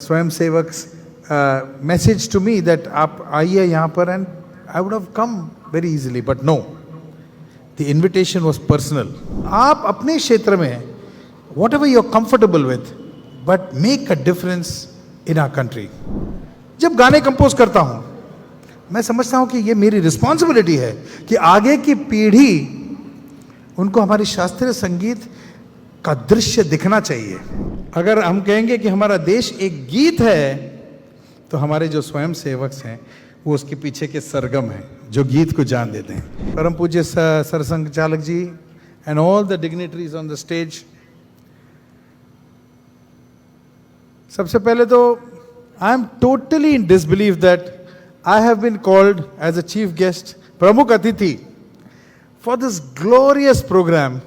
स्वयं सेवक message to me that आप आइए यहाँ पर, and I would have come very easily, but no, the invitation was personal. आप अपने क्षेत्र में whatever you are comfortable with, but make a difference in our country. जब गाने कंपोज करता हूँ मैं समझता हूँ कि ये मेरी रिस्पॉन्सिबिलिटी है कि आगे की पीढ़ी उनको हमारी शास्त्रीय संगीत का दृश्य दिखना चाहिए. अगर हम कहेंगे कि हमारा देश एक गीत है, तो हमारे जो स्वयं सेवक हैं वो उसके पीछे के सरगम हैं जो गीत को जान देते हैं. परम पूज्य Sarsanghchalak ji and all the dignitaries on the stage. सबसे पहले तो I am totally in disbelieve that I have been called as a chief guest, प्रमुख अतिथि, for this glorious program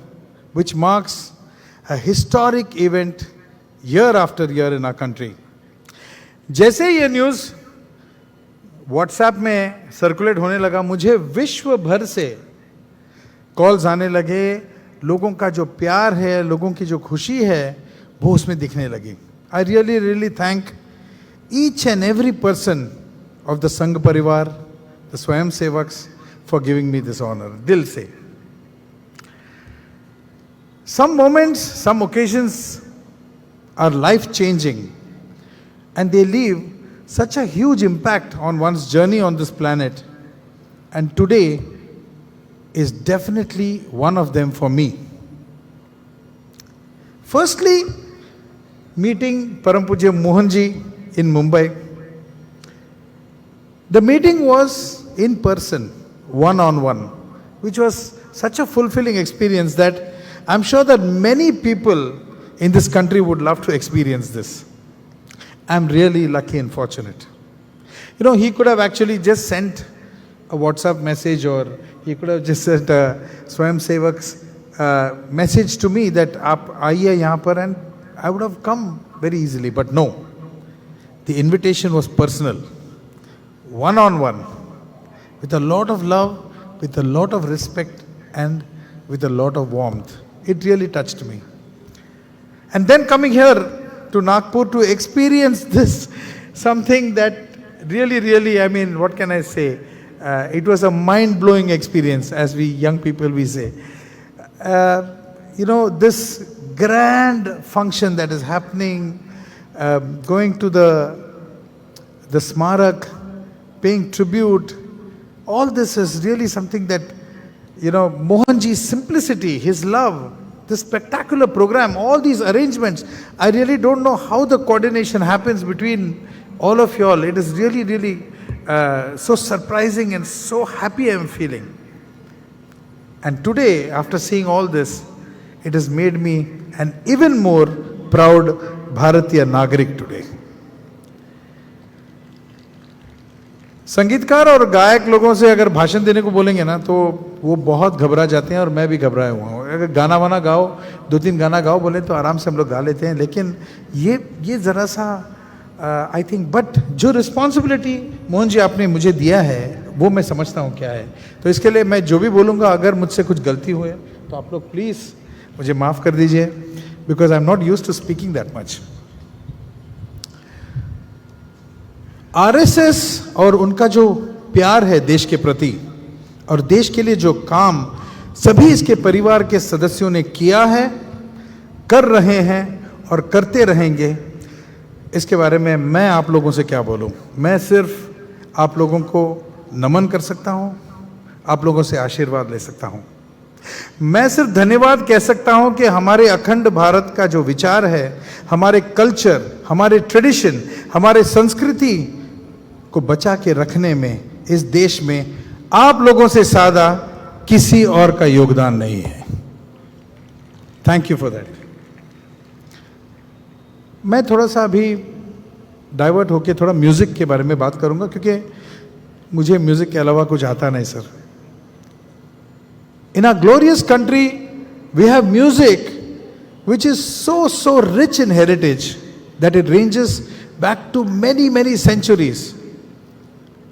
which marks a historic event year after year in our country. जैसे ये news WhatsApp में circulate होने लगा, मुझे विश्व भर से कॉल्स आने लगे. लोगों का जो प्यार है, लोगों की जो खुशी है, वो उसमें दिखने लगी. I really thank each and every person of the संघ परिवार, the स्वयं sevaks, for giving me this honor. Dil se. Some moments, some occasions are life-changing, and they leave such a huge impact on one's journey on this planet. And today is definitely one of them for me. Firstly, meeting Param Pujya Mohan ji in Mumbai. The meeting was in person, one-on-one, which was such a fulfilling experience that I'm sure that many people in this country would love to experience this. I'm really lucky and fortunate. You know, he could have actually just sent a WhatsApp message, or he could have just sent a Swayam Sevak's message to me that आप आइए यहाँ पर, and I would have come very easily, but no. The invitation was personal, one-on-one, with a lot of love, with a lot of respect, and with a lot of warmth. It really touched me. And then coming here to Nagpur to experience this, something that really, I mean, what can I say? It was a mind-blowing experience, as we young people, we say. You know, this grand function that is happening, going to the Smarak, paying tribute, all this is really something that, you know, Mohanji's simplicity, his love, this spectacular program, all these arrangements, I really don't know how the coordination happens between all of you all. It is really so surprising and so happy I am feeling. And today, after seeing all this, it has made me an even more proud Bharatiya Nagarik today. संगीतकार और गायक लोगों से अगर भाषण देने को बोलेंगे ना, तो वो बहुत घबरा जाते हैं, और मैं भी घबराया हुआ हूँ. अगर गाना वाना गाओ, 2-3 गाना गाओ बोले तो आराम से हम लोग गा लेते हैं, लेकिन ये ज़रा सा आई थिंक, बट जो रिस्पॉन्सिबिलिटी मोहन जी आपने मुझे दिया है वो मैं समझता हूँ क्या है. तो इसके लिए मैं जो भी बोलूँगा, अगर मुझसे कुछ गलती हुए तो आप लोग प्लीज़ मुझे माफ़ कर दीजिए, because I am not used to speaking that much. RSS और उनका जो प्यार है देश के प्रति, और देश के लिए जो काम सभी इसके परिवार के सदस्यों ने किया है, कर रहे हैं और करते रहेंगे, इसके बारे में मैं आप लोगों से क्या बोलूं. मैं सिर्फ आप लोगों को नमन कर सकता हूं, आप लोगों से आशीर्वाद ले सकता हूं. मैं सिर्फ धन्यवाद कह सकता हूं कि हमारे अखंड भारत का जो विचार है, हमारे कल्चर, हमारे ट्रेडिशन, हमारे संस्कृति को बचा के रखने में इस देश में आप लोगों से ज़्यादा किसी और का योगदान नहीं है. Thank you for that. मैं थोड़ा सा अभी डाइवर्ट होके थोड़ा म्यूजिक के बारे में बात करूंगा, क्योंकि मुझे म्यूजिक के अलावा कुछ आता नहीं sir. In our glorious country, we have music which is so rich in heritage that it ranges back to many centuries.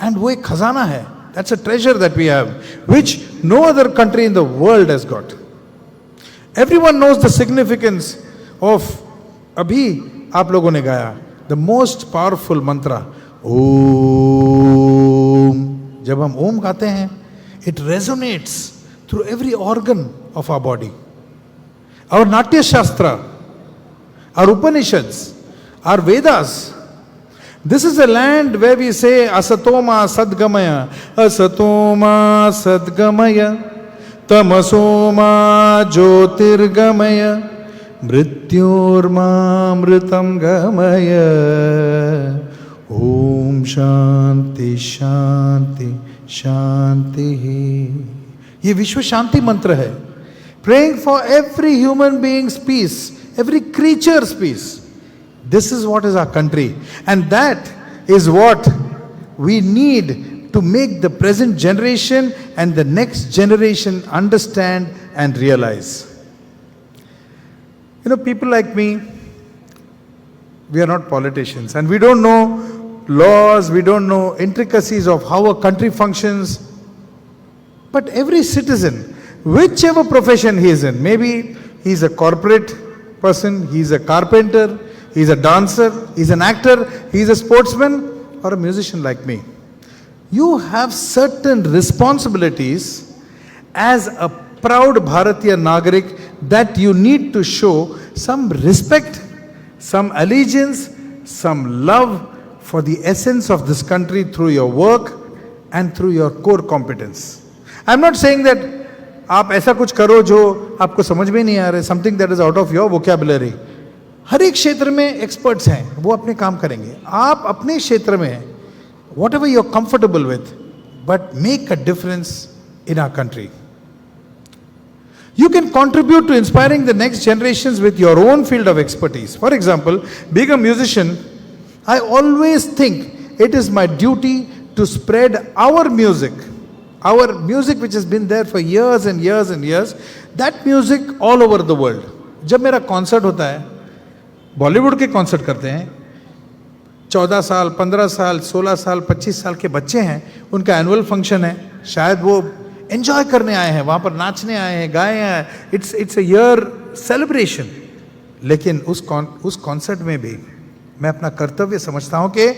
And वो एक खजाना है. That's a treasure that we have, which no other country in the world has got. Everyone knows the significance of, अभी आप लोगों ने गाया, the most powerful मंत्र ओम. जब हम ओम गाते हैं, it resonates through every organ of our body. Our Natya Shastra, our Upanishads, our Vedas. This is a land where we say asatoma sadgamaya, asatoma sadgamaya, tamasoma jyotirgamaya, mrityormamritam gamaya. Om Shanti Shanti शांति ही. ये विश्व शांति मंत्र है. Praying for every human being's peace, every creature's peace. This is what is our country, and that is what we need to make the present generation and the next generation understand and realize. You know, people like me, we are not politicians, and we don't know laws, we don't know intricacies of how a country functions. But every citizen, whichever profession he is in, maybe he's a corporate person, he's a carpenter, he's a dancer, he's an actor, he's a sportsman, or a musician like me, you have certain responsibilities as a proud Bharatiya Nagarik that you need to show some respect, some allegiance, some love for the essence of this country through your work and through your core competence. I'm not saying that आप ऐसा कुछ करो जो आपको समझ में नहीं आ रहा है, something that is out of your vocabulary. हर एक क्षेत्र में एक्सपर्ट्स हैं, वो अपने काम करेंगे. आप अपने क्षेत्र में whatever you're comfortable with, but make a difference in our country. You can contribute to inspiring the next generations with your own field of expertise. For example, being a musician, I always think it is my duty to spread our music which has been there for years and years and years, that music all over the world. जब मेरा concert होता है, बॉलीवुड के concert करते हैं, 14 साल, 15 साल, 16 साल, 25 साल के बच्चे हैं, उनका एनुअल फंक्शन है, शायद वो एंजॉय करने आए हैं, वहाँ पर नाचने आए हैं, गाए हैं, इट्स अ ईयर सेलिब्रेशन. लेकिन उस कॉन्सर्ट में भी मैं अपना कर्तव्य समझता हूँ कि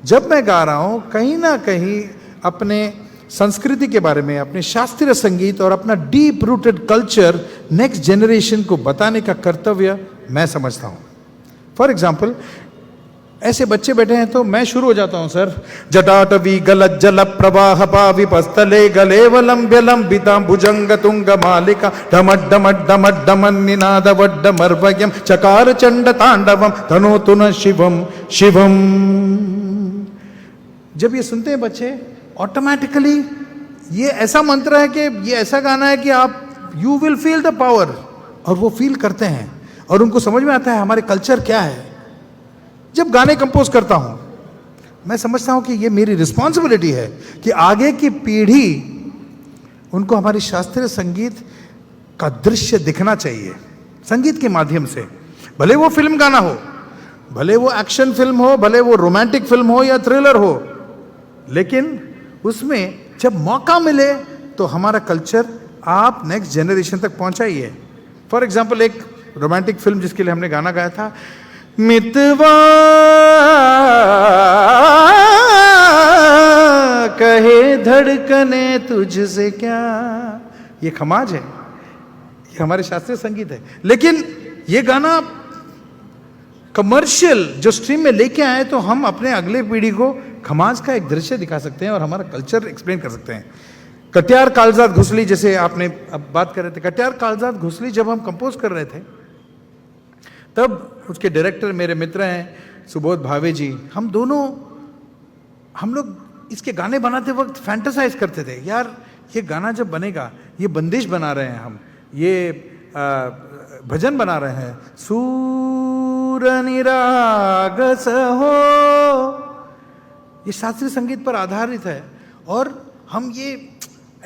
जब मैं गा रहा हूँ, कहीं ना कहीं अपने संस्कृति के बारे में, अपने शास्त्रीय संगीत और अपना deep rooted culture next generation को बताने का कर्तव्य मैं समझता हूँ. फॉर एग्जाम्पल, ऐसे बच्चे बैठे हैं तो मैं शुरू हो जाता हूँ, सर जटाटवी गलत जल प्रवाह पाविपस्तले गलेवलंब्य लंबितां भुजंग तुंग मालिका डमट डमट डमट डमन निनाद वड्डमर्वयम चकार चंड तांडवम तनोतु न शिवम शिवम. जब ये सुनते हैं बच्चे, ऑटोमेटिकली ये ऐसा मंत्र है कि ये ऐसा गाना है कि आप you will feel the power, और वो फील करते हैं और उनको समझ में आता है हमारे कल्चर क्या है. जब गाने कंपोज करता हूं, मैं समझता हूं कि ये मेरी रिस्पॉन्सिबिलिटी है कि आगे की पीढ़ी उनको हमारी शास्त्रीय संगीत का दृश्य दिखना चाहिए संगीत के माध्यम से. भले वो फिल्म गाना हो, भले वो एक्शन फिल्म हो, भले वो रोमांटिक फिल्म हो या थ्रिलर हो, लेकिन उसमें जब मौका मिले तो हमारा कल्चर आप नेक्स्ट जनरेशन तक पहुंचाइए. फॉर एग्जाम्पल, एक रोमांटिक फिल्म जिसके लिए हमने गाना गाया था, मितवा कहे धड़कने तुझसे क्या, ये खमाज है, ये हमारे शास्त्रीय संगीत है. लेकिन ये गाना कमर्शियल जो स्ट्रीम में लेके आए तो हम अपने अगले पीढ़ी को खमाज का एक दृश्य दिखा सकते हैं और हमारा कल्चर एक्सप्लेन कर सकते हैं. कट्यार कालजात घुसली, जैसे आपने अब बात कर रहे थे, कट्यार कालजात घुसली जब हम कंपोज कर रहे थे तब उसके डायरेक्टर मेरे मित्र हैं सुबोध भावे जी, हम लोग इसके गाने बनाते वक्त फैंटेसाइज करते थे, यार ये गाना जब बनेगा, ये बंदिश बना रहे हैं हम, ये भजन बना रहे हैं, सूर निराग हो, ये शास्त्रीय संगीत पर आधारित है. और हम ये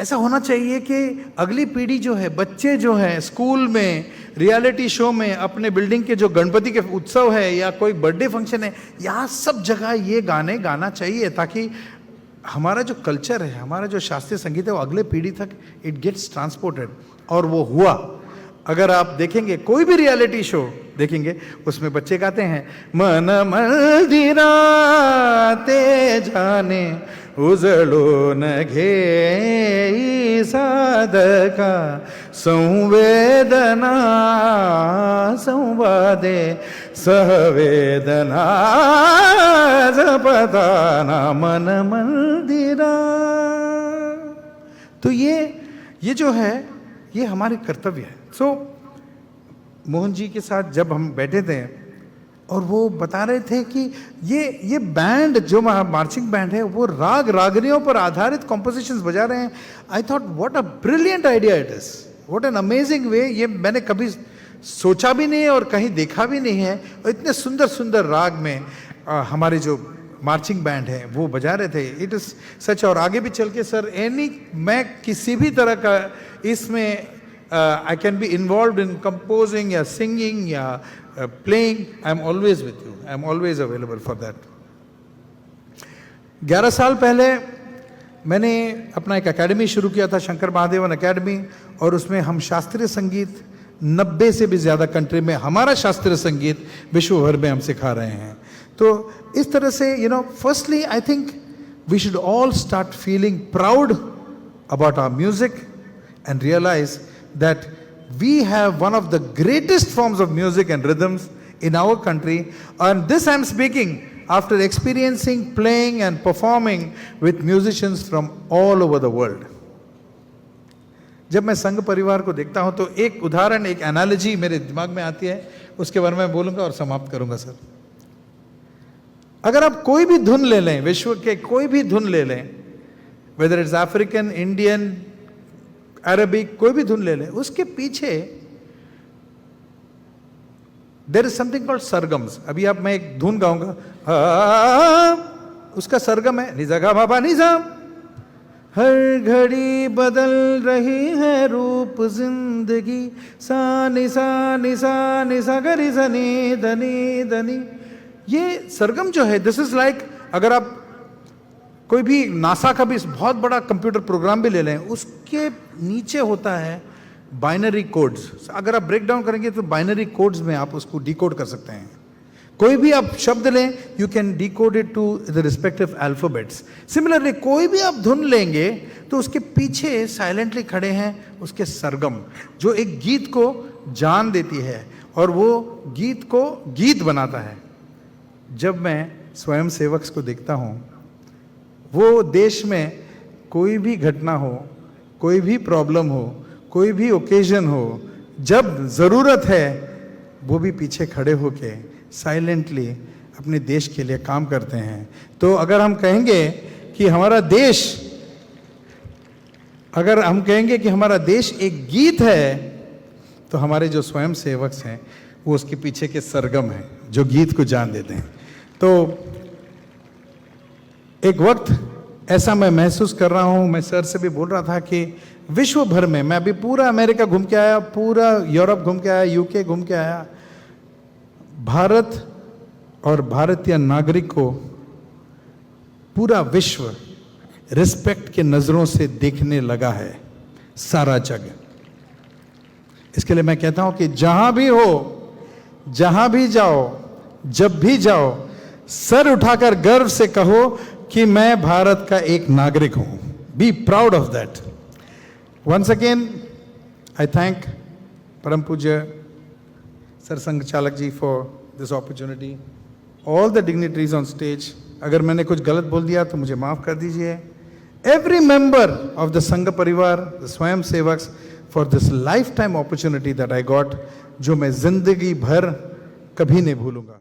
ऐसा होना चाहिए कि अगली पीढ़ी जो है, बच्चे जो हैं स्कूल में, रियलिटी शो में, अपने बिल्डिंग के जो गणपति के उत्सव है या कोई बर्थडे फंक्शन है, यहाँ सब जगह ये गाने गाना चाहिए ताकि हमारा जो कल्चर है, हमारा जो शास्त्रीय संगीत है, वो अगले पीढ़ी तक इट गेट्स ट्रांसपोर्टेड. और वो हुआ. अगर आप देखेंगे कोई भी रियलिटी शो देखेंगे, उसमें बच्चे गाते हैं मन मंदिराते जाने उजळो न घे साधका संवेदना संवादे सहवेदना जपताना मन मंदिरा। तो ये जो है ये हमारे कर्तव्य है। सो मोहन जी के साथ जब हम बैठे थे और वो बता रहे थे कि ये बैंड जो मार्चिंग बैंड है वो राग रागनियों पर आधारित कॉम्पोजिशंस बजा रहे हैं। I thought what a brilliant idea it is, what an amazing वे। ये मैंने कभी सोचा भी नहीं है और कहीं देखा भी नहीं है। और इतने सुंदर सुंदर राग में हमारे जो मार्चिंग बैंड है वो बजा रहे थे। It is such. और आगे भी चल के सर मैं किसी भी तरह का इसमें I can be involve in composing या सिंगिंग या playing, I am always with you, I am always available for that. 11 साल पहले मैंने अपना एक एकेडमी शुरू किया था, शंकर महादेवन एकेडमी, और उसमें हम शास्त्रीय संगीत 90 से भी ज़्यादा कंट्री में हमारा शास्त्रीय संगीत विश्व भर में हम सिखा रहे हैं। तो इस तरह से firstly I think we should all start feeling proud about our music and realize that we have one of the greatest forms of music and rhythms in our country. And this I am speaking after experiencing playing and performing with musicians from all over the world. जब मैं संघ परिवार को देखता हूं तो एक उदाहरण, एक एनालॉजी मेरे दिमाग में आती है, उसके बारे में बोलूंगा और समाप्त करूंगा सर। अगर आप कोई भी धुन ले लें, विश्व के कोई भी धुन ले लें, whether it's African, Indian, Arabic, कोई भी धुन ले लें, उसके पीछे देयर इज समथिंग कॉल्ड सरगम्स। अभी आप मैं एक धुन गाऊंगा, उसका सरगम है निजा गा बाबा निजा। हर घड़ी बदल रही है रूप जिंदगी, सा निसा निसा निसा गरी सनी धनी धनी। ये सरगम जो है, दिस इज लाइक, अगर आप कोई भी नासा का भी बहुत बड़ा कंप्यूटर प्रोग्राम भी ले लें, उसके नीचे होता है बाइनरी कोड्स। अगर आप ब्रेक डाउन करेंगे तो बाइनरी कोड्स में आप उसको डिकोड कर सकते हैं। कोई भी आप शब्द लें, you can decode it to the respective alphabets. Similarly कोई भी आप धुन लेंगे तो उसके पीछे साइलेंटली खड़े हैं उसके सरगम, जो एक गीत को जान देती है और वो गीत को गीत बनाता है। जब मैं स्वयं सेवक को देखता हूँ, वो देश में कोई भी घटना हो, कोई भी प्रॉब्लम हो, कोई भी ओकेजन हो, जब ज़रूरत है वो भी पीछे खड़े होके साइलेंटली अपने देश के लिए काम करते हैं। तो अगर हम कहेंगे कि हमारा देश, अगर हम कहेंगे कि हमारा देश एक गीत है, तो हमारे जो स्वयं सेवक हैं वो उसके पीछे के सरगम हैं जो गीत को जान देते हैं। तो एक वक्त ऐसा मैं महसूस कर रहा हूं, मैं सर से भी बोल रहा था कि विश्व भर में, मैं अभी पूरा अमेरिका घूम के आया, पूरा यूरोप घूम के आया, यूके घूम के आया, भारत और भारतीय नागरिक को पूरा विश्व रिस्पेक्ट के नजरों से देखने लगा है, सारा जग। इसके लिए मैं कहता हूं कि जहां भी हो, जहां भी जाओ, जब भी जाओ, सर उठाकर गर्व से कहो कि मैं भारत का एक नागरिक हूं। Be proud of that. Once again I thank परम पूज्य Sarsanghchalak ji for this opportunity, all the dignitaries on stage. अगर मैंने कुछ गलत बोल दिया तो मुझे माफ कर दीजिए। एवरी मेंबर ऑफ द संघ परिवार, द स्वयं sevaks, for this life time opportunity that I got, जो मैं जिंदगी भर कभी नहीं भूलूंगा।